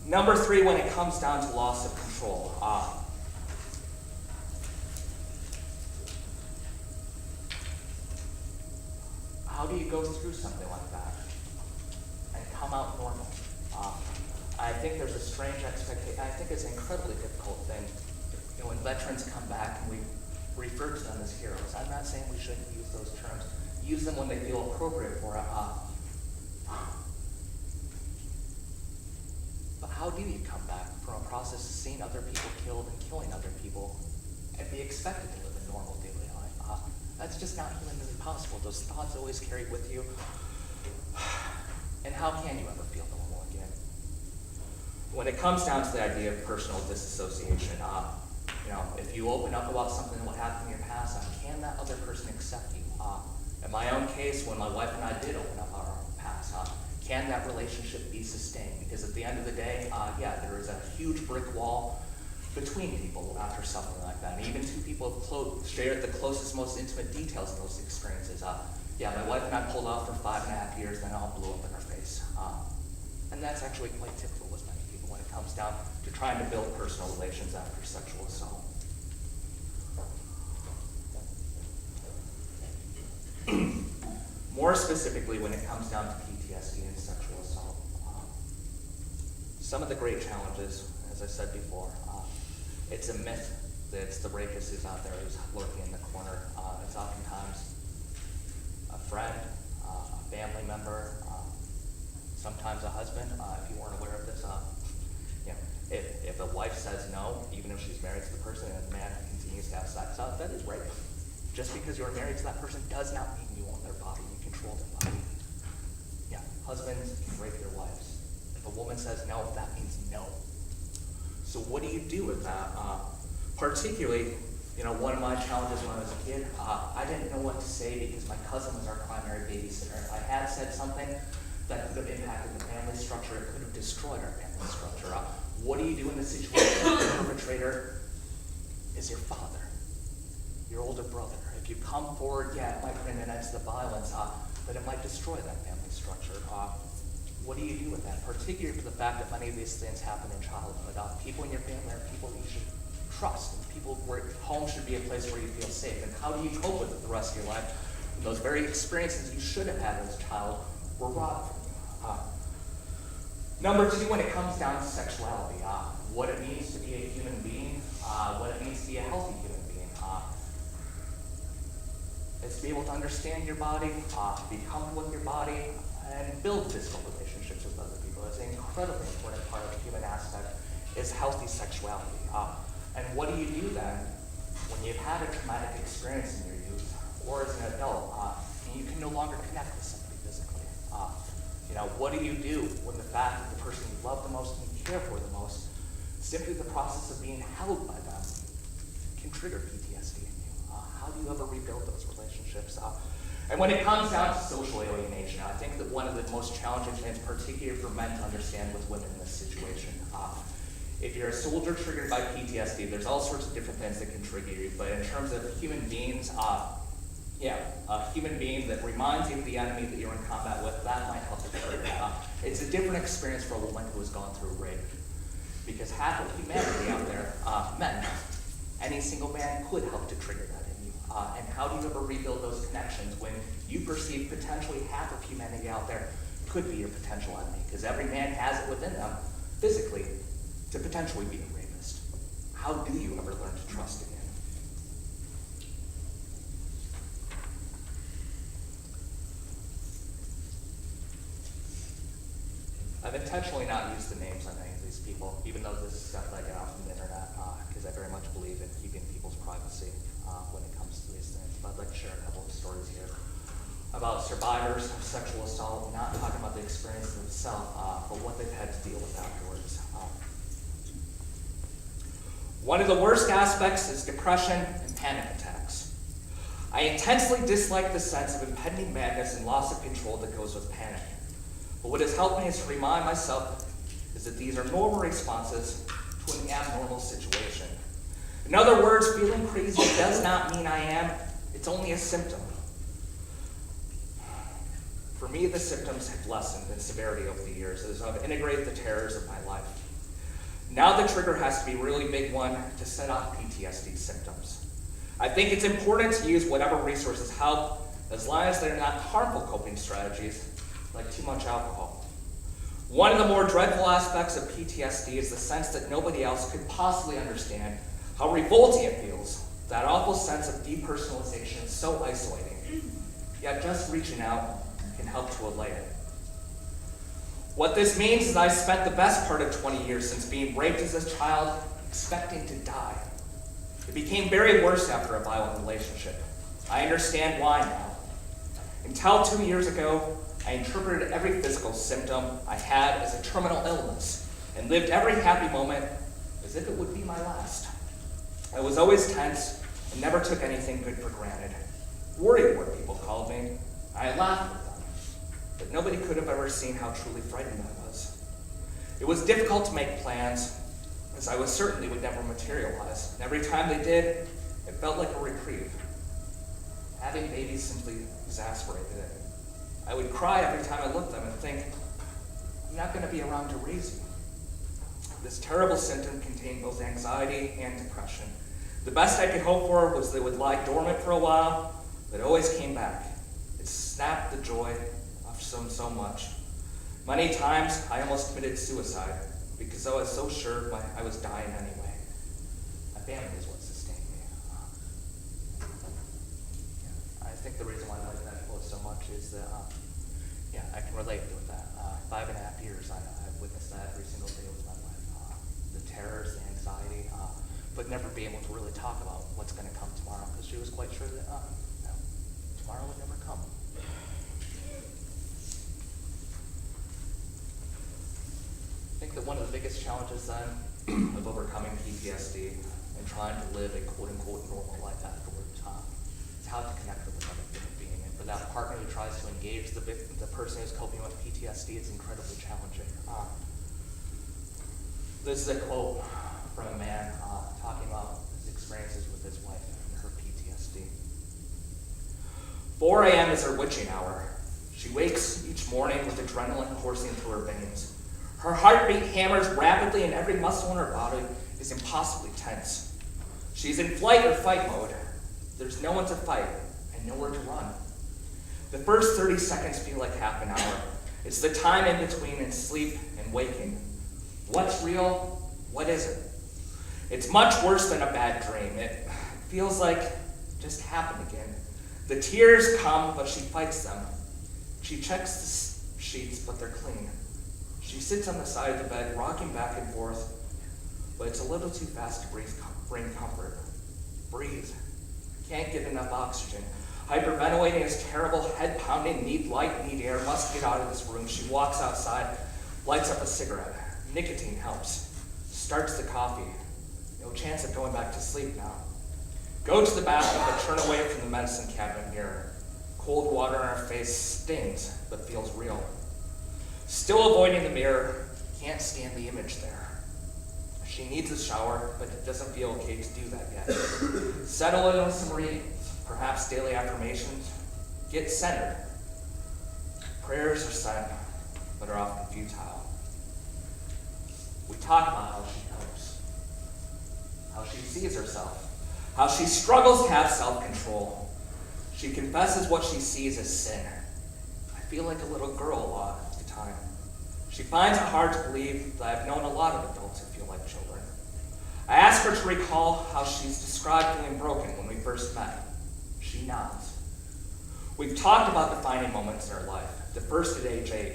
Number 3, when it comes down to loss of control. How do you go through something like that and come out normal? I think there's a strange expectation. I think it's an incredibly difficult thing. You know, when veterans come back and we refer to them as heroes, I'm not saying we shouldn't use those terms. Use them when they feel appropriate for it. But how do you come back from a process of seeing other people killed and killing other people and be expected to live a normal daily life? That's just not humanly possible. Those thoughts always carry with you. And how can you ever feel normal again? When it comes down to the idea of personal disassociation, you know, if you open up about something that happened in your past, can that other person accept you? In my own case, when my wife and I did open up our own past, can that relationship be sustained? Because at the end of the day, yeah, there is a huge brick wall between people after something like that. And even two people have shared the closest, most intimate details of those experiences. Yeah, my wife and I pulled off for 5.5 years, then it all blew up in our face. And that's actually quite typical with many people when it comes down to trying to build personal relations after sexual assault. More specifically, when it comes down to PTSD and sexual assault, some of the great challenges, as I said before, it's a myth that it's the rapist who's out there who's lurking in the corner. It's oftentimes a friend, a family member, sometimes a husband. If you weren't aware of this, you know, if a wife says no, even if she's married to the person and the man continues to have sex, that is rape. Just because you're married to that person does not mean you own their body, you control their body. Yeah, husbands can rape their wives. If a woman says no, that means no. So what do you do with that? Particularly, you know, one of my challenges when I was a kid, I didn't know what to say because my cousin was our primary babysitter. If I had said something that could have impacted the family structure, it could have destroyed our family structure. What do you do in this situation? The perpetrator is your father, your older brother. If you come forward, yeah, it might bring an end to the violence, but it might destroy that family structure. What do you do with that? Particularly for the fact that many of these things happen in childhood. People in your family are people you should trust, and people where home should be a place where you feel safe. And how do you cope with it the rest of your life? And those very experiences you should have had as a child were robbed from you. Number 2, when it comes down to sexuality, what it means to be a human being, what it means to be a healthy human being. It's to be able to understand your body, be comfortable with your body, and build physical relationships with other people. It's an incredibly important part of the human aspect is healthy sexuality. And what do you do then when you've had a traumatic experience in your youth or as an adult and you can no longer connect with somebody physically? You know, what do you do when the fact that the person you love the most and you care for the most, simply the process of being held by them can trigger PTSD in you? How do you ever rebuild those relationships? And when it comes down to social alienation, I think that one of the most challenging things, particularly for men to understand with women in this situation, if you're a soldier triggered by PTSD, there's all sorts of different things that can trigger you, but in terms of human beings, a human being that reminds you of the enemy that you're in combat with, that might help to trigger. It's a different experience for a woman who has gone through rape, because half of humanity out there, men, any single man could help to trigger that in you. And how do you ever rebuild those connections when you perceive potentially half of humanity out there could be your potential enemy? Because every man has it within them, physically, to potentially be a rapist. How do you ever learn to trust again? I've intentionally not used the names on any of these people, even though this is stuff I get off from the internet, because I very much believe in keeping people's privacy when it comes to these things. But I'd like to share a couple of stories here about survivors of sexual assault, not talking about the experience themselves, but what they've had to deal with afterwards. One of the worst aspects is depression and panic attacks. I intensely dislike the sense of impending madness and loss of control that goes with panic. But what has helped me is to remind myself is that these are normal responses to an abnormal situation. In other words, feeling crazy does not mean I am, it's only a symptom. For me, the symptoms have lessened in severity over the years as I've integrated the terrors of my life. Now the trigger has to be a really big one to set off PTSD symptoms. I think it's important to use whatever resources help, as long as they're not harmful coping strategies, like too much alcohol. One of the more dreadful aspects of PTSD is the sense that nobody else could possibly understand how revolting it feels. That awful sense of depersonalization is so isolating, yet just reaching out can help to allay it. What this means is I spent the best part of 20 years since being raped as a child expecting to die. It became very worse after a violent relationship. I understand why now. Until 2 years ago, I interpreted every physical symptom I had as a terminal illness and lived every happy moment as if it would be my last. I was always tense and never took anything good for granted. Worrywart, people called me. I laughed with them, but nobody could have ever seen how truly frightened I was. It was difficult to make plans, as I was certain they would never materialize. And every time they did, it felt like a reprieve. Having babies simply exasperated it. I would cry every time I looked at them and think, I'm not going to be around to raise you. This terrible symptom contained both anxiety and depression. The best I could hope for was they would lie dormant for a while, but it always came back. It snapped the joy of so much. Many times, I almost committed suicide because I was so sure I was dying anyway. My family is what sustained me. I think the reason why I like that quote so much is that, I can relate with that. 5.5 years, I've witnessed that every single day with my wife. The terrors, the anxiety, but never be able to really talk about what's going to come tomorrow because she was quite sure that tomorrow would never come. I think that one of the biggest challenges then of overcoming PTSD and trying to live a quote-unquote normal life afterwards is how to connect with another human being. And for that partner who tries to engage the person who's coping with PTSD, it's incredibly challenging. This is a quote from a man talking about his experiences with his wife and her PTSD. 4 a.m. is her witching hour. She wakes each morning with adrenaline coursing through her veins. Her heartbeat hammers rapidly and every muscle in her body is impossibly tense. She's in flight or fight mode. There's no one to fight and nowhere to run. The first 30 seconds feel like half an hour. It's the time in between in sleep and waking. What's real? What isn't? It's much worse than a bad dream. It feels like it just happened again. The tears come, but she fights them. She checks the sheets, but they're clean. She sits on the side of the bed, rocking back and forth, but it's a little too fast to bring comfort. Breathe. Can't get enough oxygen. Hyperventilating is terrible, head pounding, need light, need air, must get out of this room. She walks outside, lights up a cigarette. Nicotine helps. Starts the coffee. No chance of going back to sleep now. Go to the bathroom, but turn away from the medicine cabinet mirror. Cold water on her face stings, but feels real. Still avoiding the mirror, can't stand the image there. She needs a shower, but it doesn't feel okay to do that yet. Settle in with some readings, perhaps daily affirmations. Get centered. Prayers are sent, but are often futile. We talk about how she copes, how she sees herself, how she struggles to have self-control. She confesses what she sees as sin. I feel like a little girl a lot of the time. She finds it hard to believe that I've known a lot of adults who feel like children. I ask her to recall how she's described feeling broken when we first met. She nods. We've talked about defining moments in her life, the first at age 8.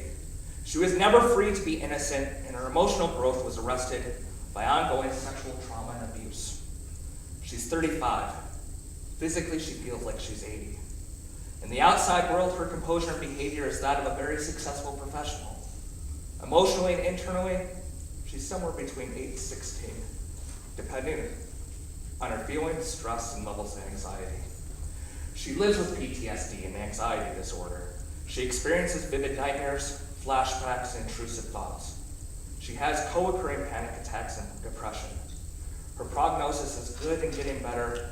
She was never free to be innocent, and her emotional growth was arrested by ongoing sexual trauma and abuse. She's 35. Physically, she feels like she's 80. In the outside world, her composure and behavior is that of a very successful professional. Emotionally and internally, she's somewhere between 8 and 16, depending on her feelings, stress, and levels of anxiety. She lives with PTSD and anxiety disorder. She experiences vivid nightmares, flashbacks, and intrusive thoughts. She has co-occurring panic attacks and depression. Her prognosis is good and getting better,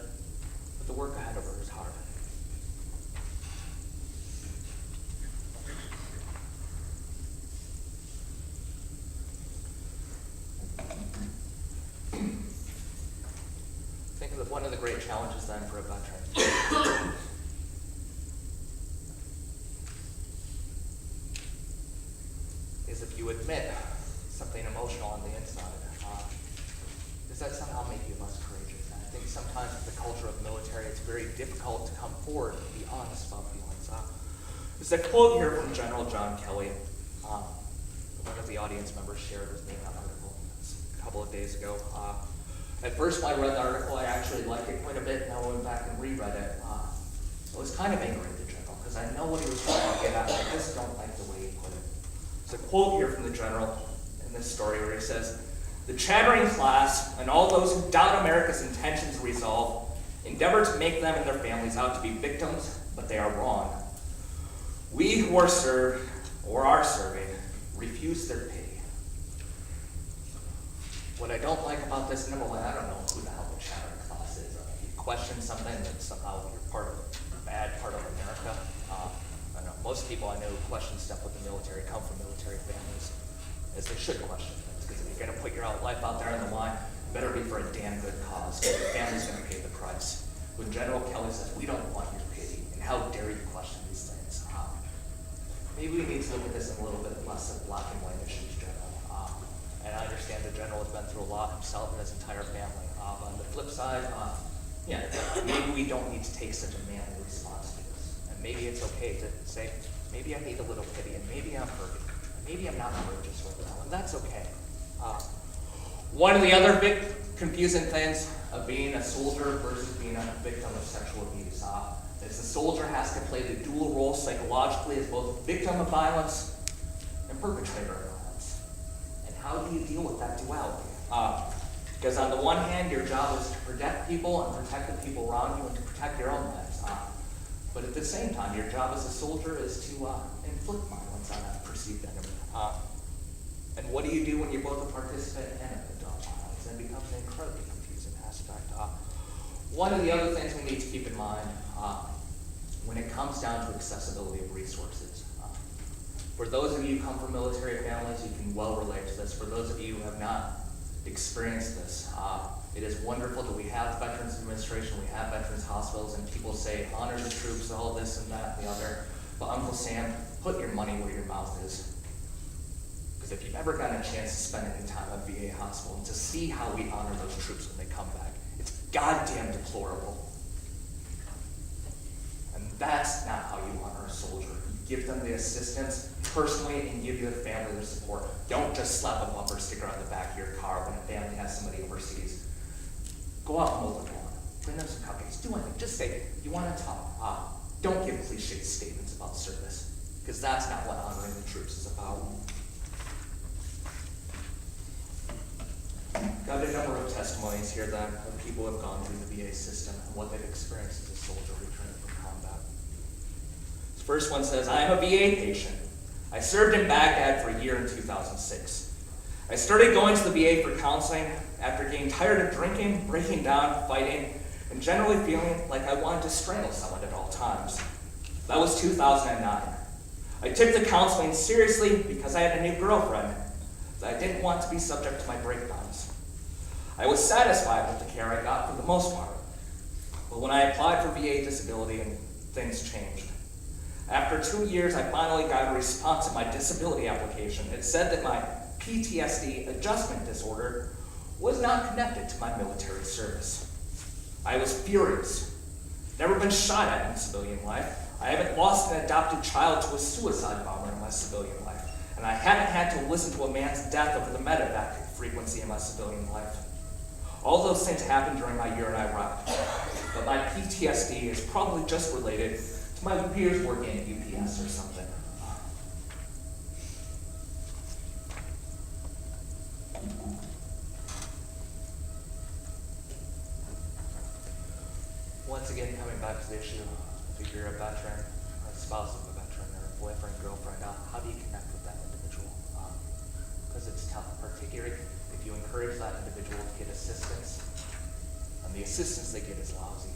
but the work ahead of her is hard. one of the great challenges then for a veteran is if you admit something emotional on the inside, does that somehow make you less courageous? And I think sometimes with the culture of the military, it's very difficult to come forward and be honest about feelings. There's a quote here from General John Kelly. One of the audience members shared with me an article a couple of days ago. At first, when I read the article, I actually liked it quite a bit, and I went back and reread it. I was kind of angry at the general, because I know what he was trying to get at, I just don't like the way he put it. There's a quote here from the general in this story where he says, "The chattering class and all those who doubt America's intentions and resolve endeavor to make them and their families out to be victims, but they are wrong. We who are served or are serving refuse their pity." What I don't like about this, number one, I don't know who the hell the chattering class is. If you question something that somehow you're part of a bad part of America. I know most people I know who question stuff with the military come from military families, as they should question things, because if you're going to put your life out there on the line, it better be for a damn good cause, because your family's going to pay the price. When General Kelly says, "We don't want your pity," and how dare you question these things? Maybe we need to look at this in a little bit less of black and white issues, General. And I understand the general has been through a lot himself and his entire family. But on the flip side, maybe we don't need to take such a manly response to this. And maybe it's okay to say, maybe I need a little pity, and maybe I'm hurting, and maybe I'm not courageous right now, and that's okay. One of the other big confusing things of being a soldier versus being a victim of sexual abuse is the soldier has to play the dual role psychologically as both victim of violence and perpetrator of violence. And how do you deal with that duality? Because on the one hand, your job is to protect people and protect the people around you and to protect your own lives. But at the same time, your job as a soldier is to inflict violence on a perceived enemy. And what do you do when you're both a participant and a victim of violence? It becomes an incredibly confusing aspect. One of the other things we need to keep in mind when it comes down to accessibility of resources. For those of you who come from military families, you can well relate to this. For those of you who have not experienced this, it is wonderful that we have Veterans Administration, we have Veterans Hospitals, and people say, honor the troops, all this and that and the other. But Uncle Sam, put your money where your mouth is. Because if you've ever gotten a chance to spend any time at VA hospital and to see how we honor those troops when they come back, it's goddamn deplorable. And that's not how you honor a soldier. You give them the assistance personally and give your family the support. Don't just slap a bumper sticker on the back of your car when a family has somebody overseas. Go out and mow the lawn. Bring them some cupcakes. Do anything. Just say, you want to talk. Don't give cliche statements about service, because that's not what honoring the troops is about. Got a number of testimonies here then of people who have gone through the VA system and what they've experienced as a soldier returning from combat. This first one says, I am a VA patient. I served in Baghdad for a year in 2006. I started going to the VA for counseling after getting tired of drinking, breaking down, fighting, and generally feeling like I wanted to strangle someone at all times. That was 2009. I took the counseling seriously because I had a new girlfriend that I didn't want to be subject to my breakdowns. I was satisfied with the care I got for the most part. But when I applied for VA disability, things changed. After 2 years, I finally got a response to my disability application. It said that my PTSD adjustment disorder was not connected to my military service. I was furious. Never been shot at in civilian life. I haven't lost an adopted child to a suicide bomber in my civilian life. And I haven't had to listen to a man's death over the medevac frequency in my civilian life. All those things happened during my year in Iraq. But my PTSD is probably just related to my peers working at UPS or something. Once again, coming back to the issue, if you're a veteran, or a spouse of a veteran, or a boyfriend, girlfriend, how do you connect with that individual? Because it's tough, particularly if you encourage that individual to get assistance, and the assistance they get is lousy.